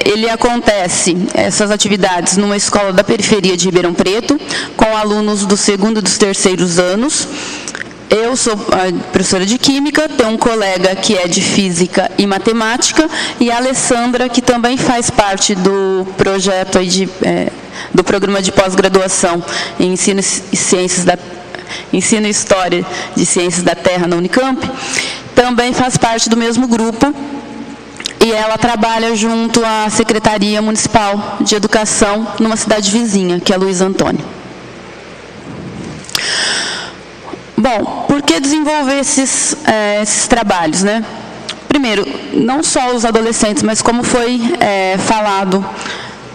Ele acontece, essas atividades, numa escola da periferia de Ribeirão Preto, com alunos do segundo e dos terceiros anos. Eu sou professora de Química, tenho um colega que é de Física e Matemática, e a Alessandra, que também faz parte do projeto aí do programa de pós-graduação em Ensino e História de Ciências da Terra na Unicamp, também faz parte do mesmo grupo, e ela trabalha junto à Secretaria Municipal de Educação numa cidade vizinha, que é Luiz Antônio. Bom, por que desenvolver esses trabalhos, né? Primeiro, não só os adolescentes, mas como foi falado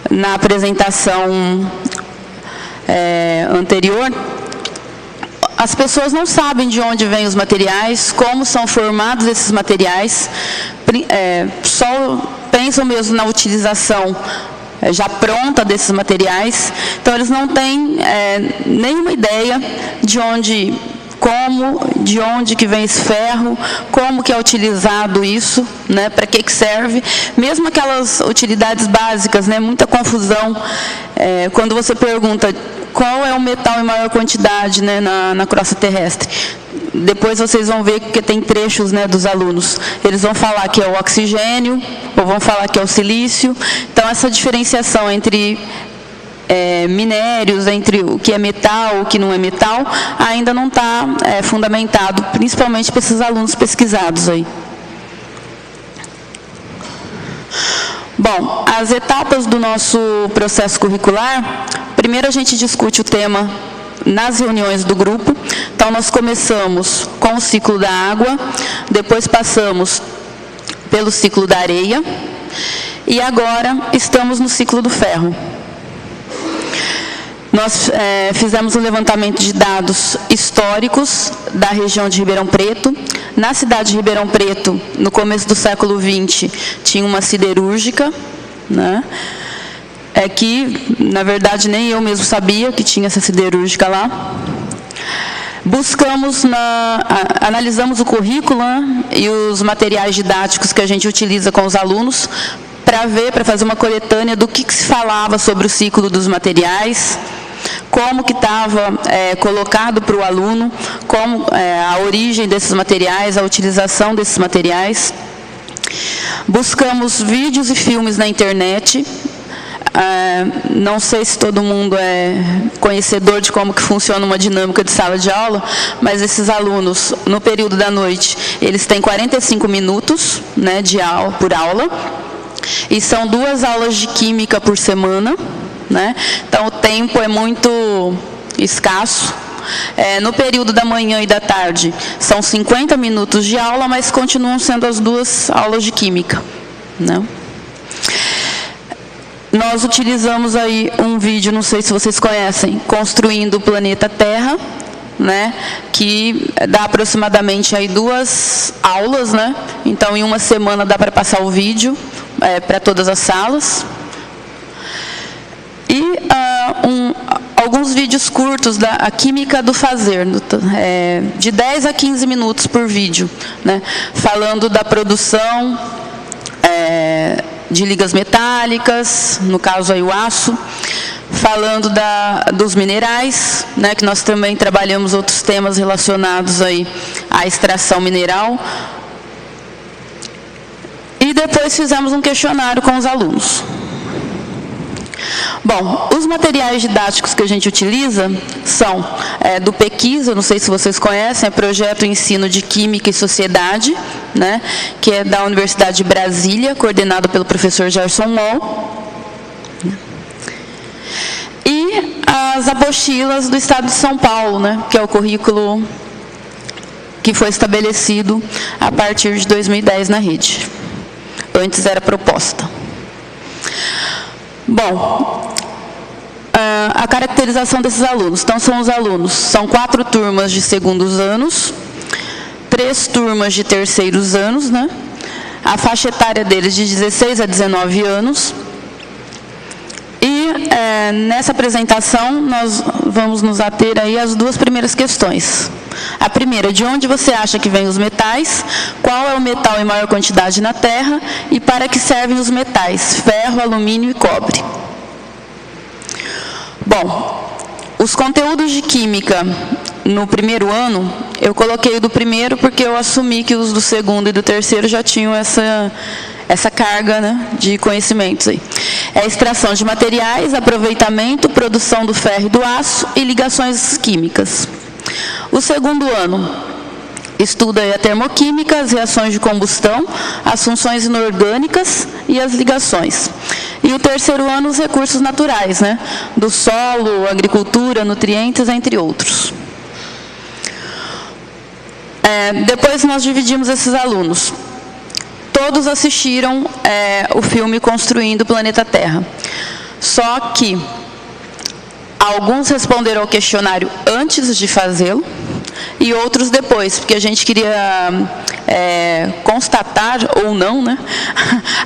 na apresentação anterior, as pessoas não sabem de onde vêm os materiais, como são formados esses materiais, só pensam mesmo na utilização já pronta desses materiais, então eles não têm nenhuma ideia de onde que vem esse ferro, como que é utilizado isso, né, para que serve, mesmo aquelas utilidades básicas, né, muita confusão, quando você pergunta qual é o metal em maior quantidade, né, na crosta terrestre. Depois vocês vão ver que tem trechos, né, dos alunos. Eles vão falar que é o oxigênio, ou vão falar que é o silício. Então, essa diferenciação entre minérios, entre o que é metal, o que não é metal, ainda não está fundamentado, principalmente para esses alunos pesquisados aí. Bom, as etapas do nosso processo curricular, primeiro a gente discute o tema nas reuniões do grupo. Então, nós começamos com o ciclo da água, depois passamos pelo ciclo da areia, e agora estamos no ciclo do ferro. Nós fizemos um levantamento de dados históricos da região de Ribeirão Preto. Na cidade de Ribeirão Preto, no começo do século XX, tinha uma siderúrgica, né? Que, na verdade, nem eu mesmo sabia que tinha essa siderúrgica lá. Analisamos o currículo, né, e os materiais didáticos que a gente utiliza com os alunos para fazer uma coletânea do que se falava sobre o ciclo dos materiais, como que estava colocado para o aluno, como a origem desses materiais, a utilização desses materiais. Buscamos vídeos e filmes na internet. Não sei se todo mundo é conhecedor de como que funciona uma dinâmica de sala de aula, mas esses alunos, no período da noite, eles têm 45 minutos, né, por aula, e são 2 aulas de química por semana, né? Então, o tempo é muito escasso. No período da manhã e da tarde, são 50 minutos de aula, mas continuam sendo as 2 aulas de química, né? Nós utilizamos aí um vídeo, não sei se vocês conhecem, Construindo o Planeta Terra, né, que dá aproximadamente aí 2 aulas, né? Então, em uma semana dá para passar o vídeo para todas as salas. E alguns vídeos curtos da Química do Fazer, de 10 a 15 minutos por vídeo, né, falando da produção de ligas metálicas, no caso aí o aço, falando dos minerais, né, que nós também trabalhamos outros temas relacionados aí à extração mineral. E depois fizemos um questionário com os alunos. Bom, os materiais didáticos que a gente utiliza são do PEQUIS, eu não sei se vocês conhecem, é Projeto Ensino de Química e Sociedade, né, que é da Universidade de Brasília, coordenado pelo professor Gerson Moll. E as apostilas do Estado de São Paulo, né, que é o currículo que foi estabelecido a partir de 2010 na rede. Antes era proposta. Bom, a caracterização desses alunos. Então, são 4 turmas de segundos anos, 3 turmas de terceiros anos, né? A faixa etária deles de 16 a 19 anos. E nessa apresentação, nós vamos nos ater aí às 2 primeiras questões. A primeira, de onde você acha que vêm os metais? Qual é o metal em maior quantidade na Terra? E para que servem os metais? Ferro, alumínio e cobre. Bom, os conteúdos de química no primeiro ano, eu coloquei o do primeiro porque eu assumi que os do segundo e do terceiro já tinham essa carga, né, de conhecimentos aí. É extração de materiais, aproveitamento, produção do ferro e do aço e ligações químicas. O segundo ano estuda a termoquímica, as reações de combustão, as funções inorgânicas e as ligações. E o terceiro ano, os recursos naturais, né, do solo, agricultura, nutrientes, entre outros. Depois nós dividimos esses alunos. Todos assistiram o filme Construindo o Planeta Terra. Só que alguns responderam ao questionário antes de fazê-lo e outros depois, porque a gente queria constatar ou não, né,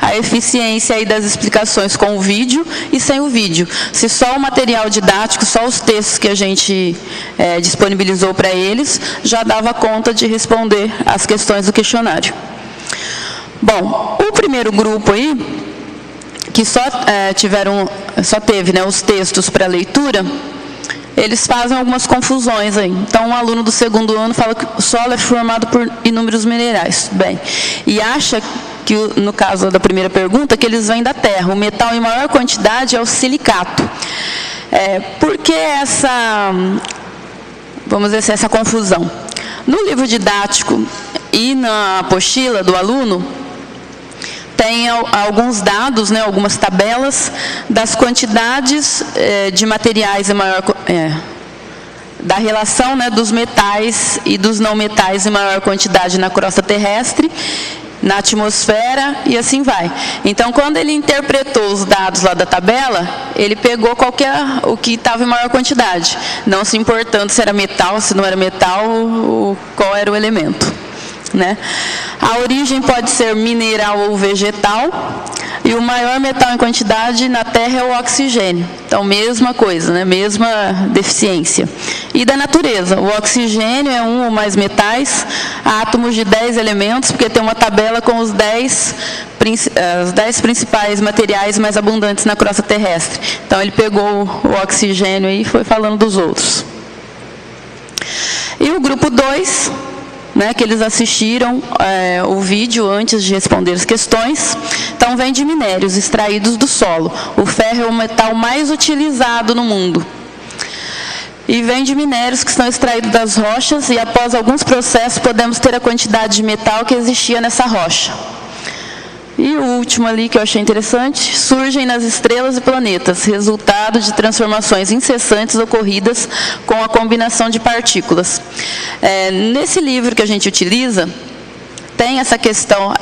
a eficiência aí das explicações com o vídeo e sem o vídeo. Se só o material didático, só os textos que a gente disponibilizou para eles, já dava conta de responder as questões do questionário. Bom, o primeiro grupo aí, que só teve, né, os textos para leitura, eles fazem algumas confusões aí. Então, um aluno do segundo ano fala que o solo é formado por inúmeros minerais. Bem, e acha que, no caso da primeira pergunta, que eles vêm da terra. O metal em maior quantidade é o silicato. Por que vamos dizer assim, essa confusão? No livro didático e na apostila do aluno, tem alguns dados, né, algumas tabelas das quantidades de materiais em maior, da relação, né, dos metais e dos não metais em maior quantidade na crosta terrestre, na atmosfera e assim vai. Então, quando ele interpretou os dados lá da tabela, ele pegou o que estava em maior quantidade, não se importando se era metal, se não era metal, qual era o elemento. Né? A origem pode ser mineral ou vegetal, e o maior metal em quantidade na Terra é o oxigênio. Então, mesma coisa, né? Mesma deficiência. E da natureza, o oxigênio é um ou mais metais, átomos de 10 elementos, porque tem uma tabela com os 10 principais materiais mais abundantes na crosta terrestre. Então, ele pegou o oxigênio e foi falando dos outros. E o grupo 2... né, que eles assistiram o vídeo antes de responder as questões. Então, vem de minérios extraídos do solo. O ferro é o metal mais utilizado no mundo. E vem de minérios que estão extraídos das rochas e, após alguns processos, podemos ter a quantidade de metal que existia nessa rocha. E o último ali, que eu achei interessante, surgem nas estrelas e planetas, resultado de transformações incessantes ocorridas com a combinação de partículas. Nesse livro que a gente utiliza, tem essa questão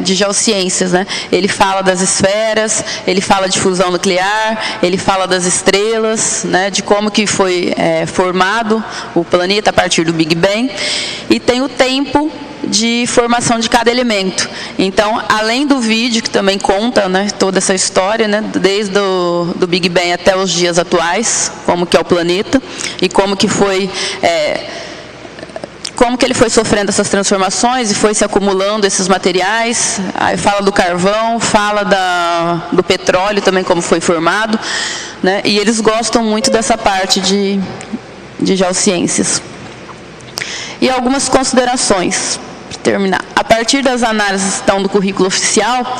de geociências, né? Ele fala das esferas, ele fala de fusão nuclear, ele fala das estrelas, né? De como que foi formado o planeta a partir do Big Bang, e tem o tempo de formação de cada elemento. Então, além do vídeo, que também conta, né, toda essa história, né, desde do Big Bang até os dias atuais, como que é o planeta, e como que ele foi sofrendo essas transformações e foi se acumulando esses materiais. Aí fala do carvão, fala do petróleo também, como foi formado, né, e eles gostam muito dessa parte de geociências. E algumas considerações, para terminar. A partir das análises então, do currículo oficial,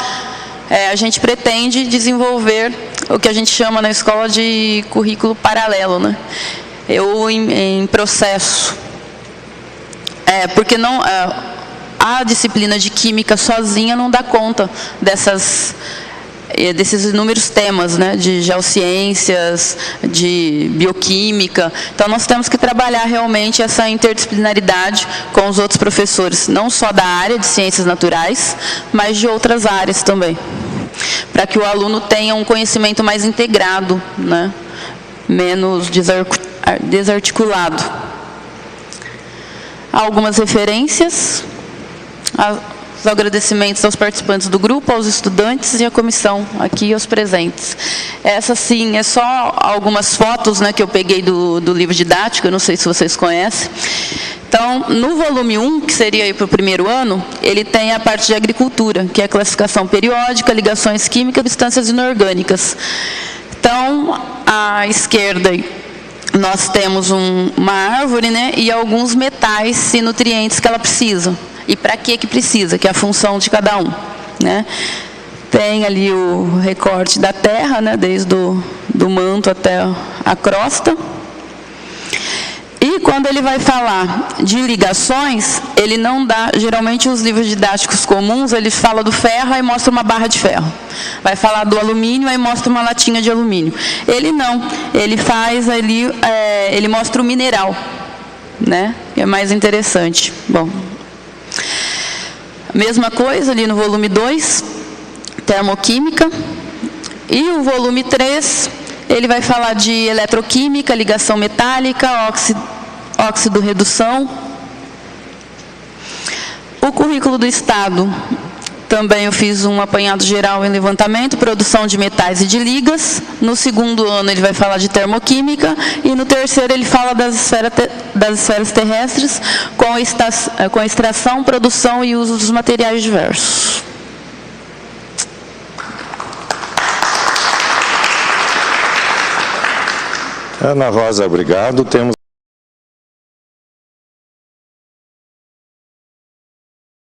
a gente pretende desenvolver o que a gente chama na escola de currículo paralelo, né? Ou em processo. Porque não, a disciplina de química sozinha não dá conta desses inúmeros temas, né, de geociências, de bioquímica. Então, nós temos que trabalhar realmente essa interdisciplinaridade com os outros professores, não só da área de ciências naturais, mas de outras áreas também, para que o aluno tenha um conhecimento mais integrado, né, menos desarticulado. Algumas referências. As nossos agradecimentos aos participantes do grupo, aos estudantes e à comissão, aqui e aos presentes. Essa, sim, é só algumas fotos, né, que eu peguei do livro didático, eu não sei se vocês conhecem. Então, no volume 1, que seria para o primeiro ano, ele tem a parte de agricultura, que é a classificação periódica, ligações químicas, substâncias inorgânicas. Então, à esquerda, nós temos uma árvore, né, e alguns metais e nutrientes que ela precisa. E para que precisa, que é a função de cada um, né? Tem ali o recorte da terra, né, desde do manto até a crosta. E quando ele vai falar de ligações, ele não dá, geralmente os livros didáticos comuns, ele fala do ferro e mostra uma barra de ferro. Vai falar do alumínio e mostra uma latinha de alumínio. Ele não, ele faz ali, ele mostra o mineral, né? Que é mais interessante. Bom, mesma coisa ali no volume 2, termoquímica. E o volume 3, ele vai falar de eletroquímica, ligação metálica, óxido-redução. O currículo do Estado, também eu fiz um apanhado geral em levantamento, produção de metais e de ligas. No segundo ano ele vai falar de termoquímica e no terceiro ele fala das esferas terrestres com extração, produção e uso dos materiais diversos. Ana Rosa, obrigado. Temos